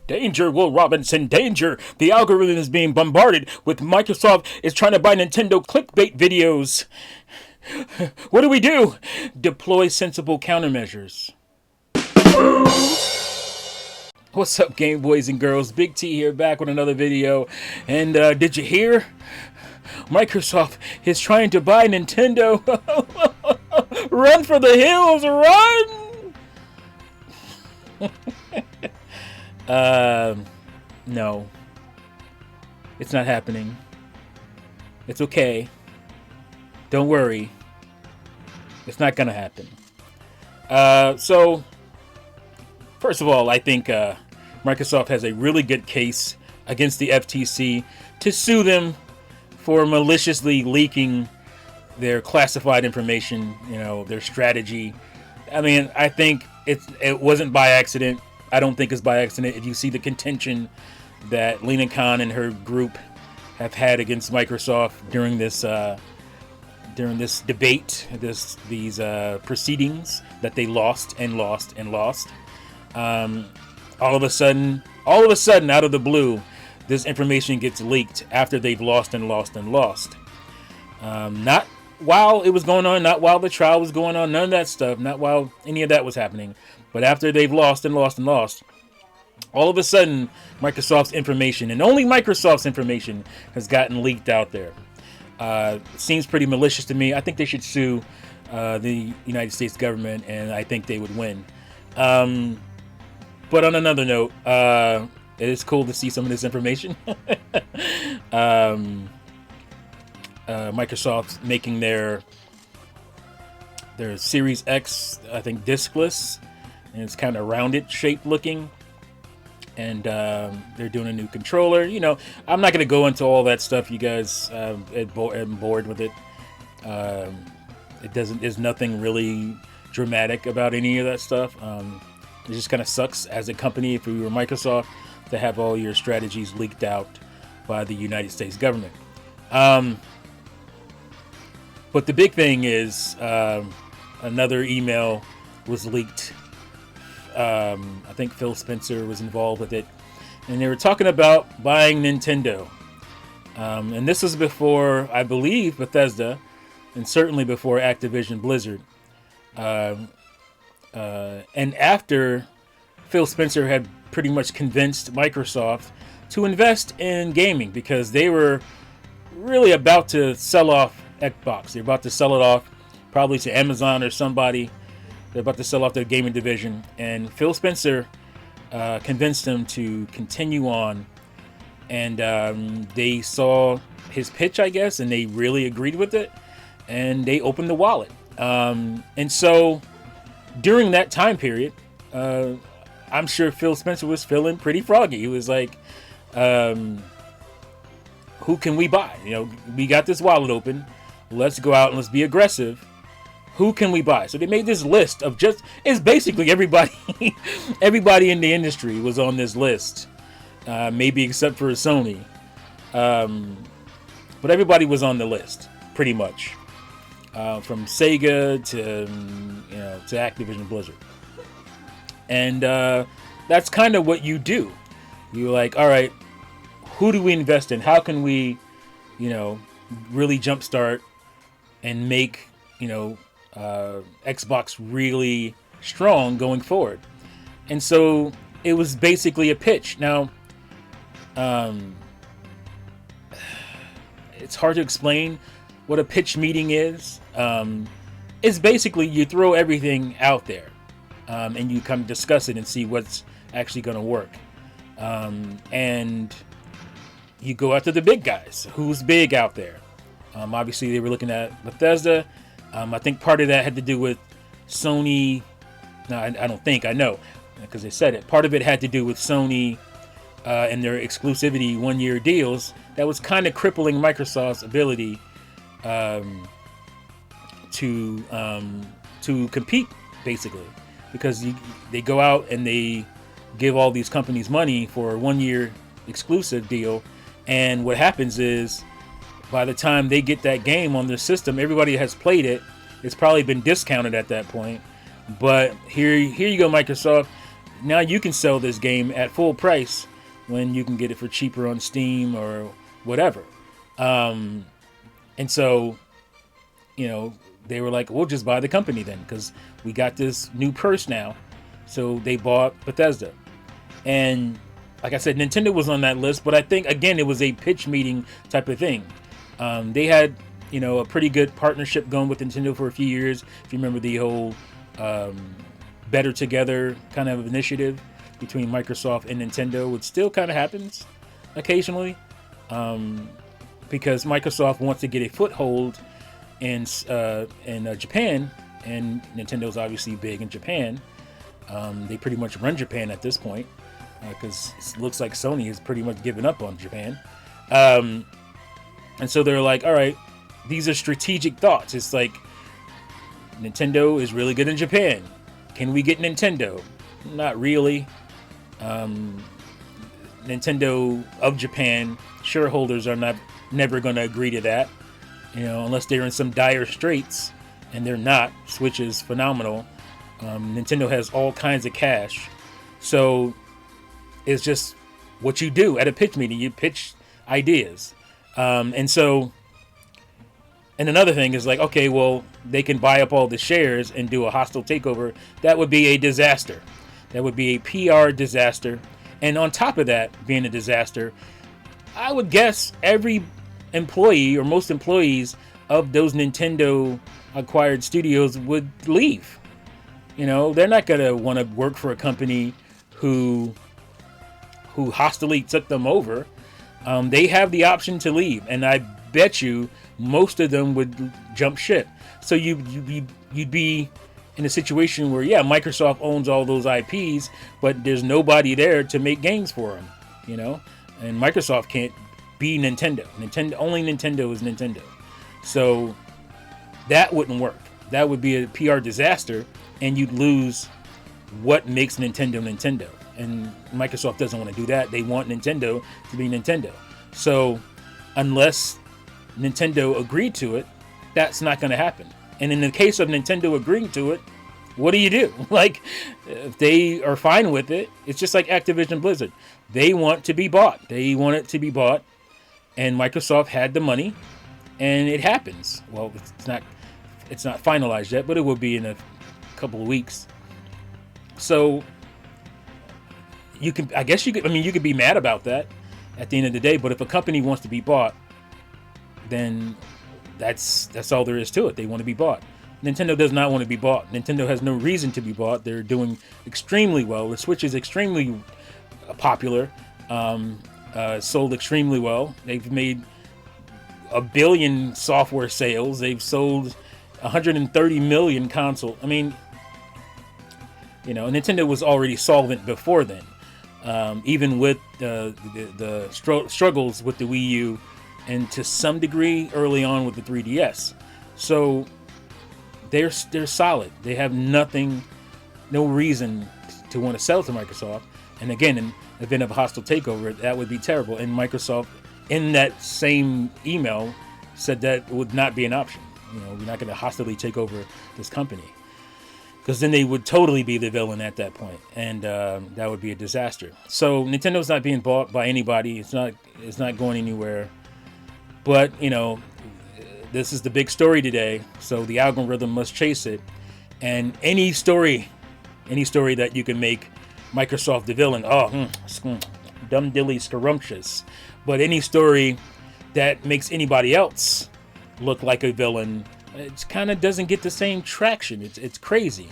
Danger, Will Robinson, danger! The algorithm is being bombarded with Microsoft is trying to buy Nintendo clickbait videos. What do we do? Deploy sensible countermeasures. What's up, Game Boys and Girls? Big T here, back with another video. And did you hear? Microsoft is trying to buy Nintendo. Run for the hills, run! No. It's not happening. It's okay. Don't worry. It's not gonna happen. So, first of all, I think Microsoft has a really good case against the FTC to sue them for maliciously leaking their classified information, their strategy. I mean, I think it wasn't by accident. I don't think it's by accident. If you see the contention that Lena Khan and her group have had against Microsoft during this debate, these proceedings that they lost and lost and lost. All of a sudden, out of the blue, this information gets leaked after they've lost and lost and lost. Not while it was going on, not while the trial was going on, none of that stuff, not while any of that was happening, but after they've lost and lost and lost, all of a sudden, Microsoft's information, and only Microsoft's information, has gotten leaked out there. Seems pretty malicious to me. I think they should sue the United States government, and I think they would win. But on another note, it is cool to see some of this information. Microsoft's making their Series X, I think, diskless, and it's kind of rounded shape looking. And they're doing a new controller. I'm not going to go into all that stuff. You guys, I'm bored with it. There's nothing really dramatic about any of that stuff. It just kind of sucks as a company, if we were Microsoft, to have all your strategies leaked out by the United States government. But the big thing is another email was leaked. I think Phil Spencer was involved with it, and they were talking about buying Nintendo. And this was before, I believe, Bethesda, and certainly before Activision Blizzard. And after Phil Spencer had pretty much convinced Microsoft to invest in gaming, because they were really about to sell off Xbox. They're about to sell it off probably to Amazon or somebody. They're about to sell off their gaming division, and Phil Spencer convinced them to continue on, and they saw his pitch, I guess, and they really agreed with it, and they opened the wallet. And so during that time period, I'm sure Phil Spencer was feeling pretty froggy. He was like, who can we buy? We got this wallet open. Let's go out and let's be aggressive. Who can we buy? So they made this list of it's basically everybody. Everybody in the industry was on this list, maybe except for Sony. But everybody was on the list, pretty much, from Sega to Activision Blizzard. And that's kind of what you do. You're like, all right, who do we invest in? How can we, really jumpstart and make, Xbox really strong going forward? And so it was basically a pitch. Now, it's hard to explain what a pitch meeting is. It's basically you throw everything out there, and you come discuss it and see what's actually going to work. And you go after the big guys. Who's big out there? Obviously, they were looking at Bethesda. I think part of that had to do with Sony. No, I don't think. I know, because they said it. Part of it had to do with Sony and their exclusivity one-year deals. That was kind of crippling Microsoft's ability to compete, basically, because they go out and they give all these companies money for a one-year exclusive deal, and what happens is, by the time they get that game on their system, everybody has played it. It's probably been discounted at that point. But here you go, Microsoft. now you can sell this game at full price when you can get it for cheaper on Steam or whatever. And so, they were like, we'll just buy the company then, because we got this new purse now. So they bought Bethesda. And like I said, Nintendo was on that list, but I think, again, it was a pitch meeting type of thing. They had, a pretty good partnership going with Nintendo for a few years. If you remember the whole Better Together kind of initiative between Microsoft and Nintendo, which still kind of happens occasionally, because Microsoft wants to get a foothold in Japan, and Nintendo's obviously big in Japan. They pretty much run Japan at this point, because it looks like Sony has pretty much given up on Japan. And so they're like, all right, these are strategic thoughts. It's like, Nintendo is really good in Japan. Can we get Nintendo? Not really. Nintendo of Japan shareholders are never going to agree to that, unless they're in some dire straits, and they're not. Switch is phenomenal. Nintendo has all kinds of cash, so it's just what you do at a pitch meeting. You pitch ideas, and another thing is like, okay, well, they can buy up all the shares and do a hostile takeover. That would be a disaster. That would be a PR disaster. And on top of that being a disaster, I would guess every employee or most employees of those Nintendo acquired studios would leave. They're not going to want to work for a company who hostilely took them over. They have the option to leave, and I bet you most of them would jump ship. So you'd be in a situation where, yeah, Microsoft owns all those IPs, but there's nobody there to make games for them, and Microsoft can't be Nintendo. Only Nintendo is Nintendo. So that wouldn't work. That would be a PR disaster, and you'd lose what makes Nintendo Nintendo. And Microsoft doesn't want to do that. They want Nintendo to be Nintendo. So unless Nintendo agreed to it, that's not going to happen. And in the case of Nintendo agreeing to it, what do you do? Like, if they are fine with it, it's just like Activision Blizzard. They want to be bought. They want it to be bought, and Microsoft had the money, and it happens. Well, it's not finalized yet, but it will be in a couple of weeks. So you could be mad about that at the end of the day, but if a company wants to be bought, then that's all there is to it. They want to be bought. Nintendo does not want to be bought. Nintendo has no reason to be bought. They're doing extremely well. The Switch is extremely popular, sold extremely well. They've made 1 billion software sales. They've sold 130 million console. I mean, Nintendo was already solvent before then, even with the struggles with the Wii U, and to some degree early on with the 3DS. So they're solid. They have no reason to want to sell to Microsoft. And again, in the event of a hostile takeover, that would be terrible. And Microsoft, in that same email, said that would not be an option. We're not going to hostilely take over this company, because then they would totally be the villain at that point, and that would be a disaster. So Nintendo's not being bought by anybody. It's not going anywhere. But this is the big story today, so the algorithm must chase it. And any story that you can make Microsoft the villain, dumb dilly scrumptious. But any story that makes anybody else look like a villain, it kind of doesn't get the same traction. It's crazy.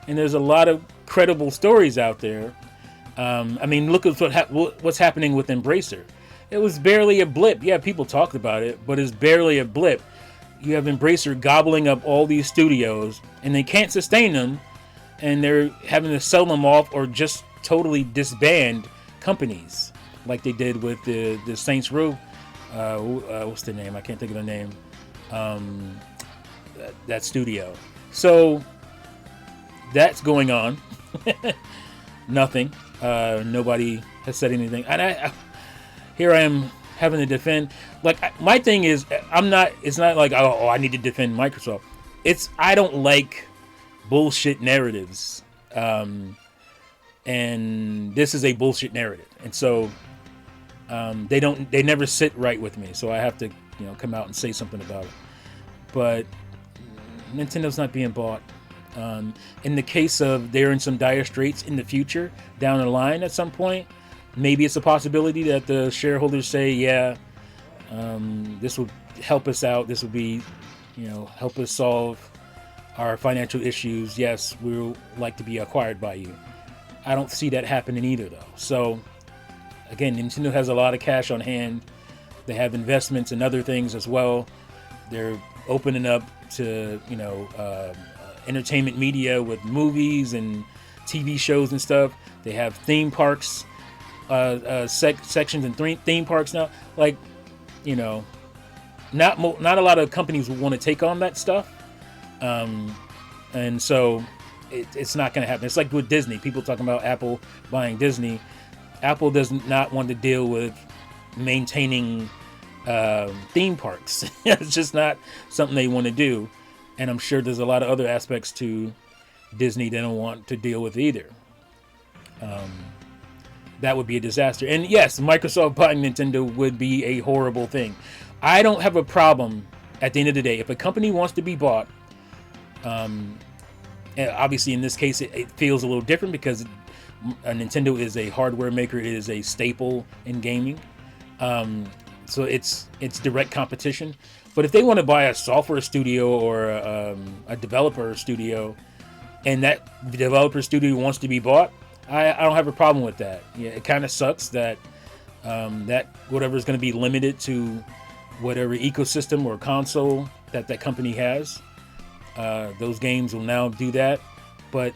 And there's a lot of credible stories out there. Look at what's happening with Embracer. It was barely a blip. Yeah, people talked about it, but it's barely a blip. You have Embracer gobbling up all these studios, and they can't sustain them, and they're having to sell them off or just totally disband companies, like they did with the Saints Row. What's the name? I can't think of the name. That studio. So that's going on. Nothing. Nobody has said anything. And here I am having to defend. Like, my thing is, it's not like, I need to defend Microsoft. I don't like bullshit narratives. and this is a bullshit narrative. And so they never sit right with me. So I have to, come out and say something about it. But Nintendo's not being bought. In the case of they're in some dire straits in the future, down the line at some point, maybe it's a possibility that the shareholders say, yeah, this will help us out. This will be, help us solve our financial issues. Yes, we would like to be acquired by you. I don't see that happening either, though. So, again, Nintendo has a lot of cash on hand. They have investments in other things as well. They're opening up to, entertainment media with movies and TV shows and stuff. They have theme parks, sections and theme parks now. Like, not a lot of companies will want to take on that stuff. And so it's not going to happen. It's like with Disney. People talking about Apple buying Disney. Apple does not want to deal with maintaining theme parks. It's just not something they want to do. And I'm sure there's a lot of other aspects to Disney they don't want to deal with either. That would be a disaster. And yes, Microsoft buying Nintendo would be a horrible thing. I don't have a problem at the end of the day. If a company wants to be bought, and obviously in this case it feels a little different because Nintendo is a hardware maker. It is a staple in gaming. So it's direct competition. But if they want to buy a software studio or a developer studio, and that developer studio wants to be bought, I don't have a problem with that. Yeah, it kind of sucks that that whatever is going to be limited to whatever ecosystem or console that company has. Those games will now do that, but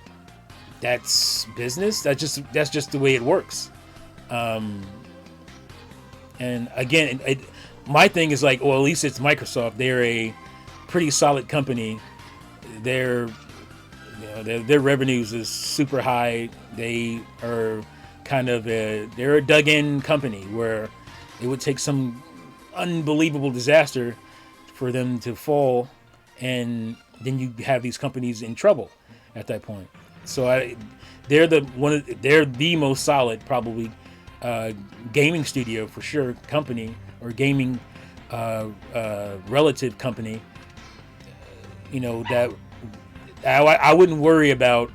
that's business. That's just the way it works. And again, my thing is like, well, at least it's Microsoft. They're a pretty solid company. Their revenues is super high. They are they're a dug-in company where it would take some unbelievable disaster for them to fall, and then you have these companies in trouble at that point. So they're the most solid probably gaming studio for sure, company or gaming relative company. That I wouldn't worry about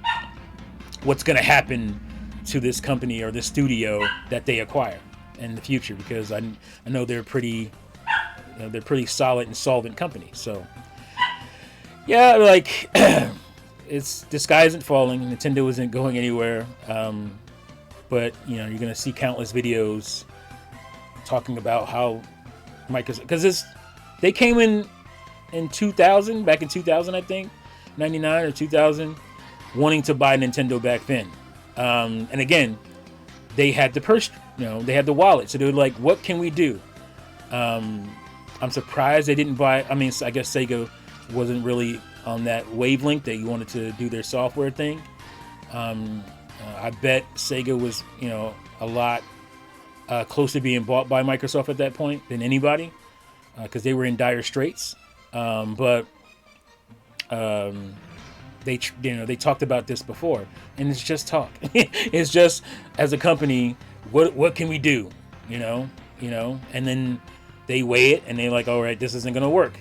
what's going to happen to this company or this studio that they acquire in the future, because I know they're pretty solid and solvent company. So yeah, like the sky isn't falling. Nintendo isn't going anywhere. But you're going to see countless videos talking about how Microsoft, because they came in 2000, back in 2000, I think, 99 or 2000, wanting to buy Nintendo back then. And again, they had the purse, they had the wallet. So they were like, what can we do? I'm surprised they didn't buy. I mean, I guess Sega wasn't really on that wavelength. They wanted to do their software thing. I bet Sega was, a lot close to being bought by Microsoft at that point than anybody, because they were in dire straits. But they talked about this before, and it's just talk. It's just, as a company, what can we do? And then they weigh it, and they're like, all right, this isn't going to work.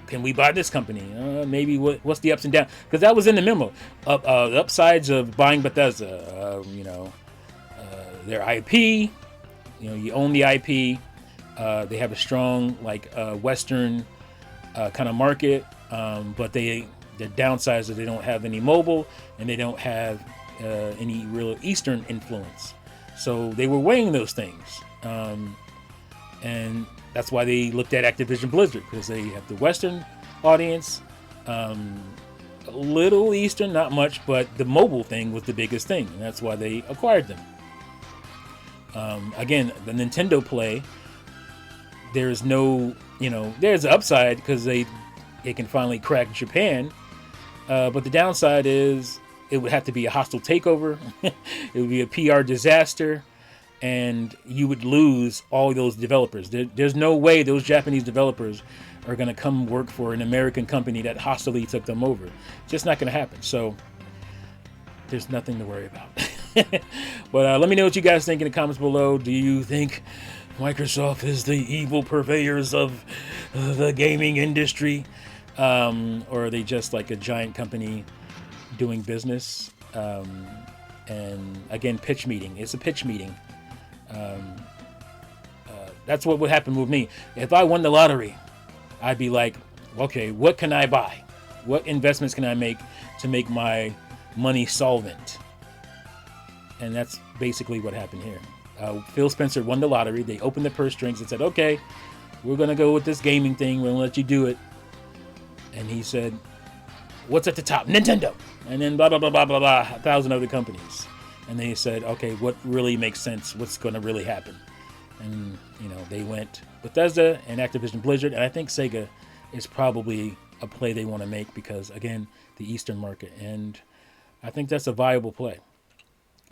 Can we buy this company? Maybe what's the ups and downs? Because that was in the memo. The upsides of buying Bethesda. Their IP. You own the IP. They have a strong Western kind of market. But the downsides is they don't have any mobile, and they don't have any real Eastern influence. So they were weighing those things. And that's why they looked at Activision Blizzard, because they have the Western audience, a little Eastern, not much, but the mobile thing was the biggest thing, and that's why they acquired them. Again, the Nintendo play, there's no, there's an upside because they can finally crack Japan, but the downside is it would have to be a hostile takeover. It would be a PR disaster. And you would lose all those developers. There's no way those Japanese developers are going to come work for an American company that hostilely took them over. It's just not going to happen. So there's nothing to worry about. But let me know what you guys think in the comments below. Do you think Microsoft is the evil purveyors of the gaming industry? Or are they just like a giant company doing business? And again, pitch meeting. It's a pitch meeting. That's what would happen with me. If I won the lottery, I'd be like, okay, what can I buy? What investments can I make to make my money solvent? And that's basically what happened here. Phil Spencer won the lottery. They opened the purse strings and said, okay, we're going to go with this gaming thing. We're going to let you do it. And he said, what's at the top? Nintendo. And then blah, blah, blah, blah, blah, blah, 1,000 other companies. And they said, okay, what really makes sense? What's going to really happen? And, you know, they went Bethesda and Activision Blizzard. And I think Sega is probably a play they want to make because, again, the Eastern market. And I think that's a viable play.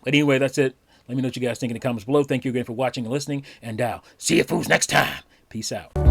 But anyway, that's it. Let me know what you guys think in the comments below. Thank you again for watching and listening. And see you fools next time. Peace out.